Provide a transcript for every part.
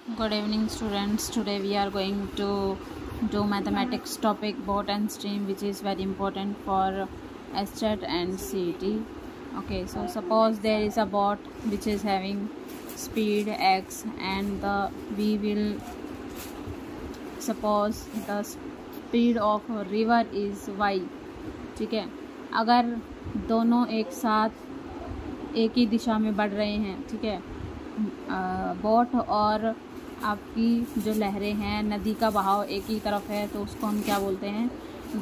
Good evening students. Today we are going to do mathematics topic boat and stream, which is very important for SCHET and CET. Okay, so suppose there is a boat which is having speed x and we will suppose the speed of river is y. ठीक है, अगर दोनों एक साथ एक ही दिशा में बढ़ रहे हैं, ठीक है, बोट और आपकी जो लहरें हैं, नदी का बहाव एक ही तरफ है, तो उसको हम क्या बोलते हैं,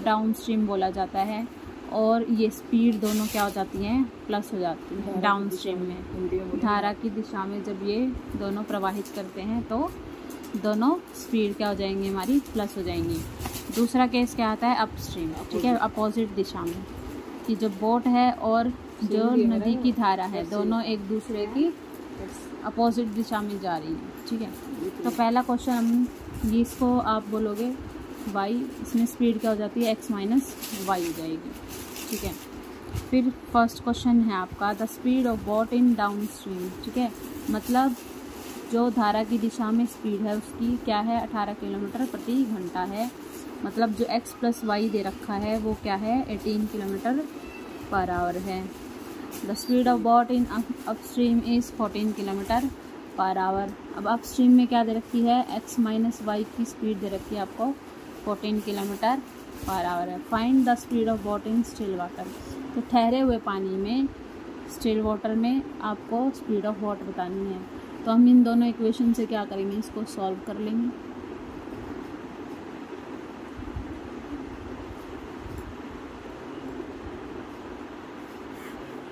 डाउन स्ट्रीम बोला जाता है। और ये स्पीड दोनों क्या हो जाती हैं, प्लस हो जाती है डाउन स्ट्रीम में। धारा की दिशा में जब ये दोनों प्रवाहित करते हैं तो दोनों स्पीड क्या हो जाएंगी, हमारी प्लस हो जाएंगी। दूसरा केस क्या आता है, अप स्ट्रीम, ठीक है, अपोजिट दिशा में, कि जो बोट है और जो नदी की धारा है दोनों एक दूसरे की अपोजिट दिशा में जा रही है, ठीक है। तो पहला क्वेश्चन हम इसको आप बोलोगे y, इसमें स्पीड क्या हो जाती है, x माइनस वाई हो जाएगी, ठीक है। फिर फर्स्ट क्वेश्चन है आपका the speed of boat in down stream, ठीक है, मतलब जो धारा की दिशा में स्पीड है उसकी क्या है, 18 किलोमीटर प्रति घंटा है। मतलब जो x प्लस वाई दे रखा है वो क्या है, 18 किलोमीटर पर आवर है। The speed of boat in upstream is 14 kilometre per our. अब अपस्ट्रीम में क्या दे रखी है, x माइनस वाई की स्पीड दे रखी है आपको 14 किलोमीटर पर आवर है। Find the speed of boat in still water, तो ठहरे हुए पानी में, स्टिल वाटर में आपको स्पीड ऑफ बोट बतानी है। तो हम इन दोनों इक्वेशन से क्या करेंगे, इसको सॉल्व कर लेंगे।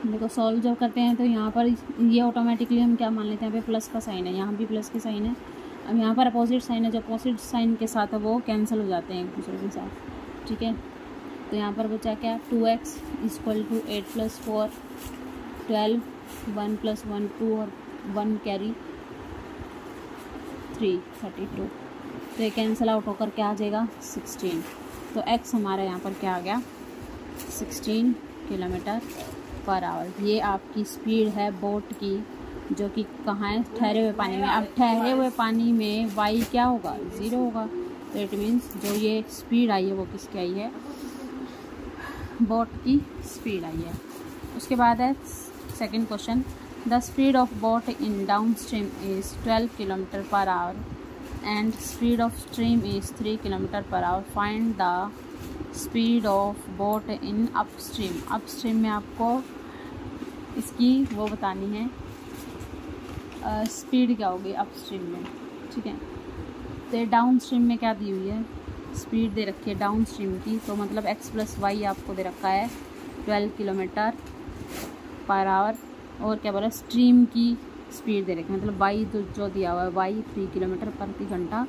देखो सॉल्व जब करते हैं तो यहाँ पर ये ऑटोमेटिकली हम क्या मान लेते हैं, यहाँ पे प्लस का साइन है, यहाँ भी प्लस के साइन है। अब यहाँ पर अपोजिट साइन है, जो अपोजिट साइन के साथ है वो कैंसिल हो जाते हैं एक दूसरे के साथ, ठीक है। तो यहाँ पर बचा क्या, 2x इक्वल टू 8 + 4 12, 1 + 1 2 और 1 कैरी 3 32। तो ये कैंसिल आउट होकर क्या आ जाएगा, 16। तो x हमारा यहाँ पर क्या आ गया, 16 किलोमीटर पर आवर। ये आपकी स्पीड है बोट की, जो कि कहाँ है, ठहरे हुए पानी में। अब ठहरे हुए पानी में y क्या होगा, 0 होगा। तो इट मीन्स जो ये स्पीड आई है वो किसकी आई है, बोट की स्पीड आई है। उसके बाद है second question the speed of boat in down stream is 12 kilometre per our and speed of stream is 3 kilometre per our. Find the speed of boat in upstream. Upstream में आपको इसकी वो बतानी है, स्पीड क्या होगी अपस्ट्रीम में, ठीक है। तो डाउन स्ट्रीम में क्या दी हुई है, स्पीड दे रखी है डाउन स्ट्रीम की, तो मतलब x प्लस वाई आपको दे रखा है 12 किलोमीटर पर आवर। और क्या बोला, स्ट्रीम की स्पीड दे रखी है, मतलब y जो दिया हुआ है y 3 किलोमीटर प्रति घंटा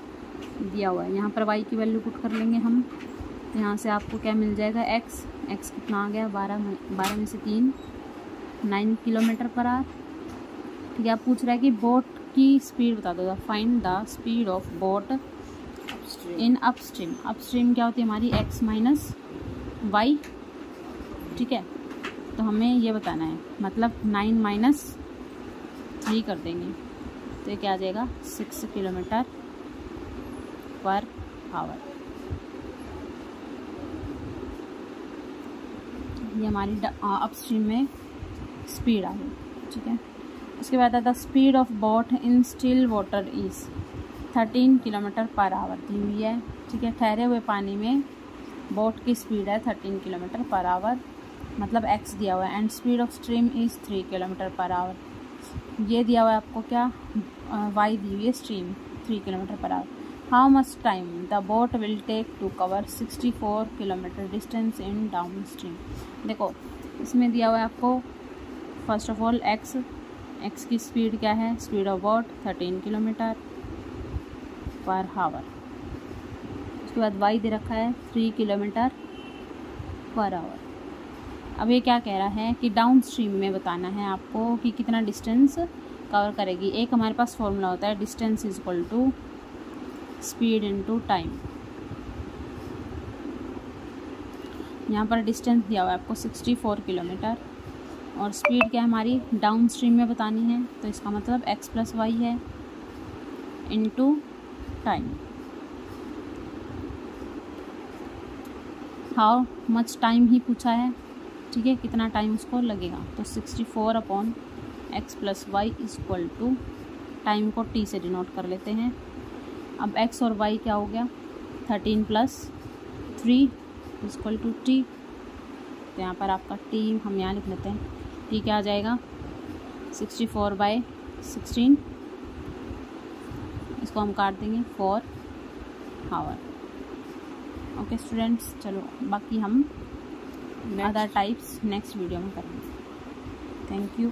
दिया हुआ है। यहाँ पर y की वैल्यू पुट कर लेंगे हम, तो यहाँ से आपको क्या मिल जाएगा, x कितना आ गया, 12 में से 3 9 किलोमीटर पर आवर, ठीक है। आप पूछ रहा है कि बोट की स्पीड बता दो, find the speed of boat in upstream. Upstream क्या होती है हमारी, x माइनस वाई, ठीक है। तो हमें ये बताना है, मतलब 9 - 3 कर देंगे, तो ये क्या आ जाएगा, 6 किलोमीटर पर आवर। ये हमारी अपस्ट्रीम में स्पीड आ गई, ठीक है। उसके बाद आता speed of boat in still water is 13 kilometre per hour दी हुई है, ठीक है। ठहरे हुए पानी में बोट की स्पीड है 13 किलोमीटर पर आवर, मतलब x दिया हुआ है। And speed of stream is 3 kilometre per our. ये दिया हुआ है आपको क्या, y दी हुई है stream 3 kilometre per hour. How much time the boat will take to cover 64 kilometre distance in down stream. देखो इसमें दिया हुआ है आपको फर्स्ट ऑफ ऑल x की स्पीड क्या है, speed of boat 13 kilometre per hour. उसके बाद y दे रखा है 3 किलोमीटर पर आवर। अब ये क्या कह रहा है कि डाउन स्ट्रीम में बताना है आपको कि कितना डिस्टेंस कवर करेगी। एक हमारे पास फॉर्मूला होता है, distance is equal to speed into time. यहाँ पर डिस्टेंस दिया हुआ है आपको 64 किलोमीटर और स्पीड क्या हमारी डाउन स्ट्रीम में बतानी है, तो इसका मतलब x प्लस वाई है। Into time. How much time ही पूछा है, ठीक है, कितना टाइम उसको लगेगा। तो 64 upon x plus Y equal to, time को t से डिनोट कर लेते हैं। अब x और y क्या हो गया, 13 प्लस 3 इक्वल टू t। तो यहाँ पर आपका t हम यहाँ लिख लेते हैं, t क्या आ जाएगा 64/16, इसको हम काट देंगे 4 आवर। ओके स्टूडेंट्स, चलो बाकी हम अदर टाइप्स नेक्स्ट वीडियो में करेंगे। Thank you.